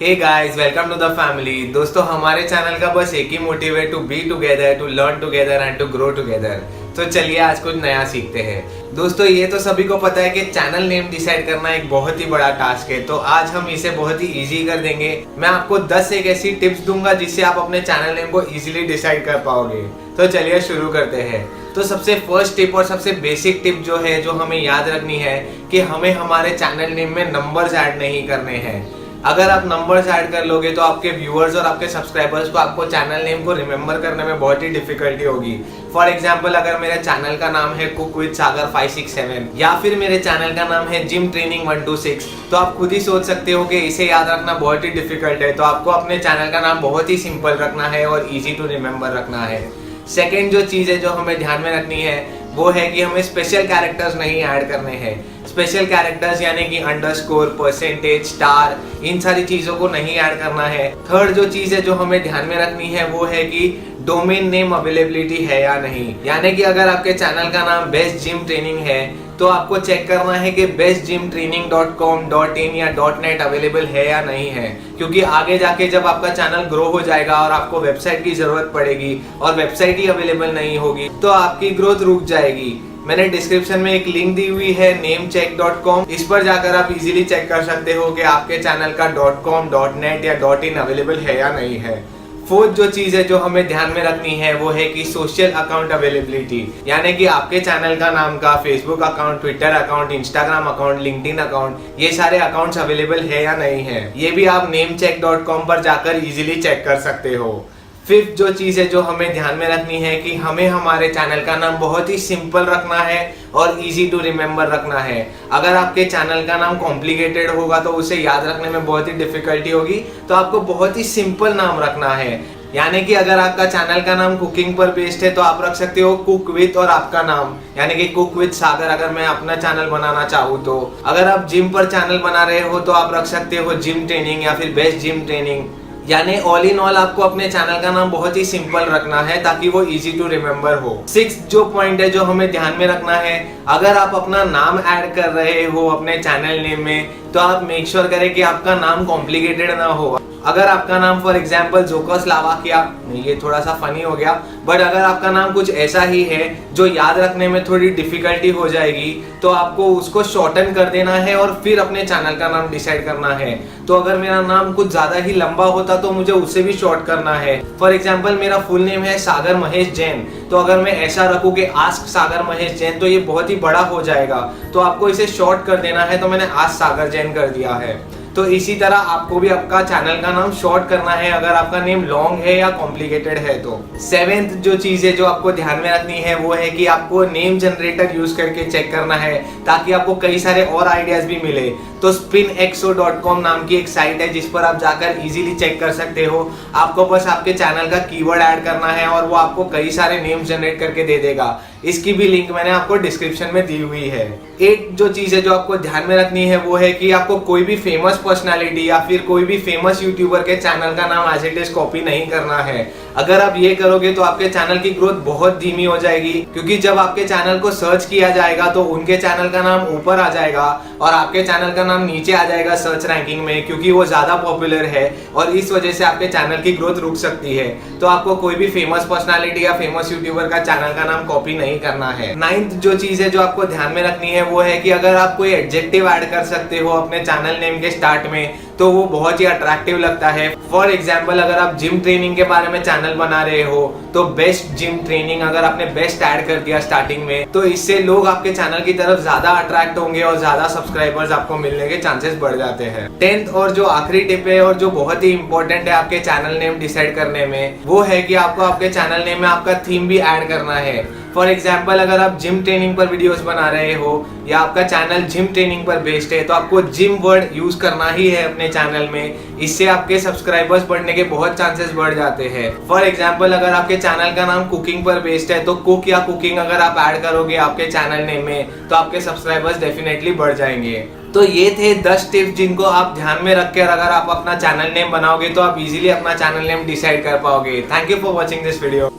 Hey guys, welcome to the family. दोस्तों, हमारे channel का बस एक ही मोटिव है, to be together, to learn together and to grow together. तो चलिए आज कुछ नया सीखते हैं। दोस्तों, ये तो सभी को पता है कि चैनल नेम डिसाइड करना एक बहुत ही बड़ा टास्क है, तो आज हम इसे बहुत ही इजी कर देंगे। मैं आपको 10 एक ऐसी टिप्स दूंगा जिससे आप अपने चैनल नेम को इजीली डिसाइड कर पाओगे। तो चलिए शुरू करते हैं। तो सबसे फर्स्ट टिप और सबसे बेसिक टिप जो है, जो हमें याद रखनी है कि हमें हमारे चैनल नेम में नंबर्स ऐड नहीं करने हैं। अगर आप नंबर्स ऐड कर लोगे तो आपके व्यूअर्स और आपके सब्सक्राइबर्स को आपको चैनल नेम को रिमेंबर करने में बहुत ही डिफिकल्टी होगी। फॉर एग्जाम्पल, अगर मेरे चैनल का नाम है कुक विद सागर 567 या फिर मेरे चैनल का नाम है जिम ट्रेनिंग 126, तो आप खुद ही सोच सकते हो कि इसे याद रखना बहुत ही डिफिकल्ट है। तो आपको अपने चैनल का नाम बहुत ही सिंपल रखना है और ईजी टू रिमेंबर रखना है। सेकेंड जो चीज़ है जो हमें ध्यान में रखनी है वो है कि हमें स्पेशल कैरेक्टर्स नहीं ऐड करने हैं। स्पेशल कैरेक्टर्स यानी कि अंडरस्कोर, परसेंटेज, स्टार, इन सारी चीज़ों को नहीं ऐड करना है। थर्ड जो चीज़ है जो हमें ध्यान में रखनी है वो है कि डोमेन नेम अवेलेबिलिटी है या नहीं। यानी कि अगर आपके चैनल का नाम बेस्ट जिम ट्रेनिंग है तो आपको चेक करना है कि bestgymtraining.com, .in या .net अवेलेबल है या नहीं है, क्योंकि आगे जाके जब आपका चैनल ग्रो हो जाएगा और आपको वेबसाइट की जरूरत पड़ेगी और वेबसाइट ही अवेलेबल नहीं होगी तो आपकी ग्रोथ रुक जाएगी। मैंने डिस्क्रिप्शन में एक लिंक दी हुई है namecheck.com, इस पर जाकर आप इजीली चेक कर सकते हो कि आपके चैनल का .com, .net या .in अवेलेबल है या नहीं है। फोर्थ जो चीज है जो हमें ध्यान में रखनी है वो है कि सोशल अकाउंट अवेलेबिलिटी, यानी कि आपके चैनल का नाम का Facebook account, Twitter account, Instagram account, LinkedIn account, ये सारे अकाउंट्स अवेलेबल है या नहीं है। ये भी आप namecheck.com पर जाकर इजीली चेक कर सकते हो। फिफ्थ जो चीज़ है जो हमें ध्यान में रखनी है कि हमें हमारे चैनल का नाम बहुत ही सिंपल रखना है और इजी टू रिमेंबर रखना है। अगर आपके चैनल का नाम कॉम्प्लिकेटेड होगा तो उसे याद रखने में बहुत ही डिफिकल्टी होगी, तो आपको बहुत ही सिंपल नाम रखना है। यानी कि अगर आपका चैनल का नाम कुकिंग पर बेस्ड है तो आप रख सकते हो कुक विथ और आपका नाम, यानी कि कुक विथ सागर। अगर मैं अपना चैनल बनाना चाहूँ तो अगर आप जिम पर चैनल बना रहे हो तो आप रख सकते हो जिम ट्रेनिंग या फिर बेस्ट जिम ट्रेनिंग। यानी ऑल इन ऑल आपको अपने चैनल का नाम बहुत ही सिंपल रखना है ताकि वो इजी टू रिमेंबर हो। सिक्स्थ जो पॉइंट है जो हमें ध्यान में रखना है, अगर आप अपना नाम ऐड कर रहे हो अपने चैनल नेम में तो आप मेक श्योर करें कि आपका नाम कॉम्प्लिकेटेड ना हो। अगर आपका नाम फॉर एग्जाम्पल जोकोस्लावाकिया, ये थोड़ा सा फनी हो गया, बट अगर आपका नाम कुछ ऐसा ही है जो याद रखने में थोड़ी डिफिकल्टी हो जाएगी तो आपको उसको शॉर्टन कर देना है और फिर अपने चैनल का नाम डिसाइड करना है। तो अगर मेरा नाम कुछ ज्यादा ही लंबा होता तो मुझे उसे भी शॉर्ट करना है। फॉर एग्जाम्पल, मेरा फुल नेम है सागर महेश जैन, तो अगर मैं ऐसा रखूं कि आस्क सागर महेश जैन तो ये बहुत ही बड़ा हो जाएगा, तो आपको इसे शॉर्ट कर देना है। तो मैंने आस्क सागर जैन कर दिया है। तो इसी तरह आपको भी आपका चैनल का नाम शॉर्ट करना है अगर आपका नेम लॉन्ग है या कॉम्प्लिकेटेड है तो। सेवेंथ जो चीज़ है जो आपको ध्यान में रखनी है वो है कि आपको नेम जनरेटर यूज करके चेक करना है ताकि आपको कई सारे और आइडियाज भी मिले। तो spinxo.com नाम की एक साइट है जिस पर आप जाकर इजीली चेक कर सकते हो। आपको बस आपके चैनल का कीवर्ड ऐड करना है और वो आपको कई सारे नेम्स जनरेट करके दे देगा। इसकी भी लिंक मैंने आपको डिस्क्रिप्शन में दी हुई है। एक जो चीज़ है जो आपको ध्यान में रखनी है वो है कि आपको कोई भी फेमस पर्सनालिटी या फिर कोई भी फेमस यूट्यूबर के चैनल का नाम एज इट इज कॉपी नहीं करना है। अगर आप ये करोगे तो आपके चैनल की ग्रोथ बहुत धीमी हो जाएगी, क्योंकि जब आपके चैनल को सर्च किया जाएगा तो उनके चैनल का नाम ऊपर आ जाएगा और आपके चैनल का नाम नीचे आ जाएगा सर्च रैंकिंग में, क्योंकि वो ज्यादा पॉपुलर है और इस वजह से आपके चैनल की ग्रोथ रुक सकती है। तो आपको कोई भी फेमस पर्सनालिटी या फेमस यूट्यूबर का चैनल का नाम कॉपी नहीं करना है। नाइन्थ जो चीज है जो आपको ध्यान में रखनी है वो है कि अगर आप कोई एडजेक्टिव ऐड कर सकते हो अपने चैनल नेम के स्टार्ट में तो वो बहुत ही अट्रैक्टिव लगता है। फॉर एग्जाम्पल, अगर आप जिम ट्रेनिंग के बारे में चैनल बना रहे हो तो बेस्ट जिम ट्रेनिंग, अगर आपने बेस्ट ऐड कर दिया स्टार्टिंग में तो इससे लोग आपके चैनल की तरफ ज्यादा अट्रैक्ट होंगे और ज्यादा सब्सक्राइबर्स आपको मिलने के चांसेस बढ़ जाते हैं। 10th और जो आखिरी टिप है और जो बहुत ही इंपॉर्टेंट है आपके चैनल नेम डिसाइड करने में वो है कि आपको आपके चैनल नेम में आपका थीम भी ऐड करना है। फॉर एग्जाम्पल, अगर आप जिम ट्रेनिंग पर वीडियोस बना रहे हो या आपका चैनल जिम ट्रेनिंग पर बेस्ड है तो आपको जिम वर्ड यूज करना ही है अपने चैनल में। इससे आपके सब्सक्राइबर्स बढ़ने के बहुत चांसेस बढ़ जाते हैं। फॉर एग्जाम्पल, अगर आपके चैनल का नाम कुकिंग पर बेस्ड है तो कुक या कुकिंग अगर आप ऐड करोगे आपके चैनल नेम में तो आपके सब्सक्राइबर्स डेफिनेटली बढ़ जाएंगे। तो ये थे 10 टिप्स जिनको आप ध्यान में रखकर अगर आप अपना चैनल नेम बनाओगे तो आप इजीली अपना चैनल नेम डिसाइड कर पाओगे। Thank you for watching this video.